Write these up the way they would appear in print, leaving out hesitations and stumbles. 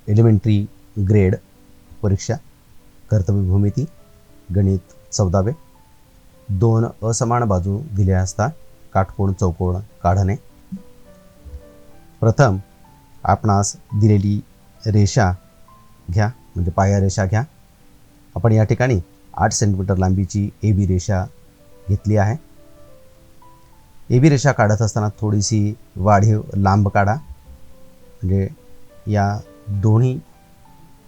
Elementary grade परीक्षा कर्तव्य भूमिती गणित 14वे. 2 असमान बाजू दिल्या असता काटकोन चौकोन काढणे. प्रथम आपणास दिलेली रेषा घ्या, म्हणजे पाया रेषा घ्या. आपण या ठिकाणी 8 सेंटीमीटर लांबीची ए बी रेषा घेतली आहे. ए बी रेषा काढत असताना थोडीशी वाढीव लांब काढा, म्हणजे या दोन्ही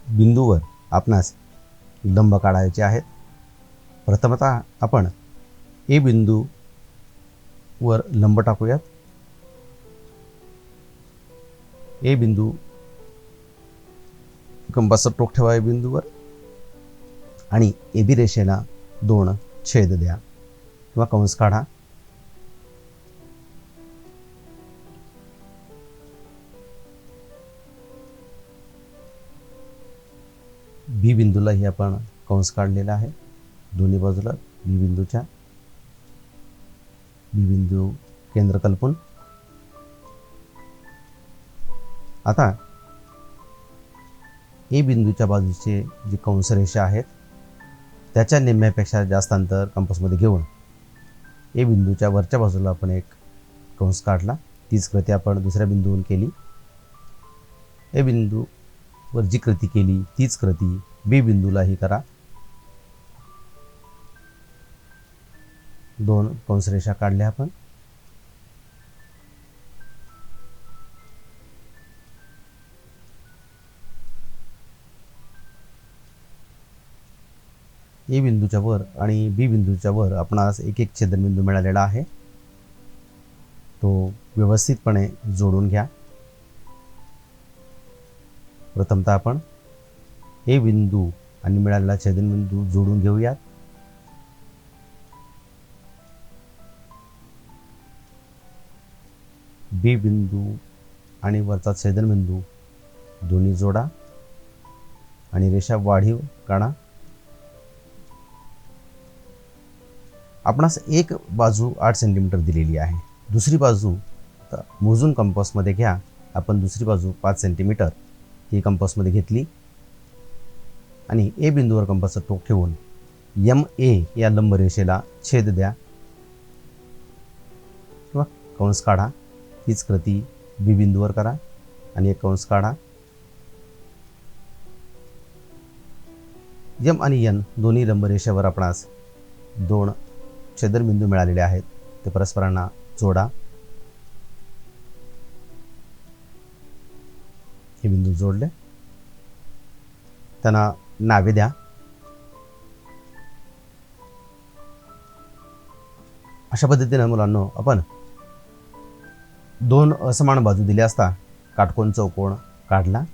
बिंदूवर आपणास लंब काढायचे आहेत. प्रथमतः आपण ए बिंदूवर लंब टाकूयात. ए बिंदू कंपासचं टोक ठेवा ए बिंदूवर आणि ए बी रेषेला 2 छेद द्या किंवा कंस काढा. बी बिंदूलाही आपण कंस काढलेला आहे दोन्ही बाजूला. बी बिंदूच्या बी बिंदू केंद्र कल्पून आता ए बिंदूच्या बाजूचे जी कंस रेषा आहेत त्याच्या निम्म्यापेक्षा जास्त अंतर कंपासमध्ये घेऊन ए बिंदूच्या वरच्या बाजूला आपण एक कंस काढला. तीच कृती आपण दुसऱ्या बिंदूवरून केली. ए बिंदूवर जी कृती केली तीच कृती बी बिंदूलाही करा. 2 कंस रेषा काढल्या आपण. ए बिंदूच्या वर आणि बी बिंदूच्या वर आपणास एक एक छेदनबिंदू मिळालेला आहे. तो व्यवस्थितपणे जोडून घ्या. प्रथमतः आपण ए बिंदू आणि मिळालेला छेदनबिंदू जोडून घेऊयात. बी बिंदू आणि वरचा छेदनबिंदू दोन्ही जोडा आणि रेषा वाढीव काढा. आपणास एक बाजू 8 सेंटीमीटर दिलेली आहे. दुसरी बाजू मोजून कंपासमध्ये घ्या. आपण दुसरी बाजू 5 सेंटीमीटर ही कंपासमध्ये घेतली आणि ए बिंदूवर कंपासचं टोक ठेवून MA या लंब रेषेला छेद द्या किंवा कंस काढा. हीच कृती बी बिंदूवर करा आणि एक कंस काढा. M आणि N दोन्ही लंब रेषेवर आपणास 2 छेदनबिंदू मिळालेले आहेत. ते परस्परांना जोडा. हे बिंदू जोडले, त्यांना नावे द्या. अशा पद्धतीने मुलांनो आपण 2 असमान बाजू दिल्या असता काटकोन चौकोन काढला.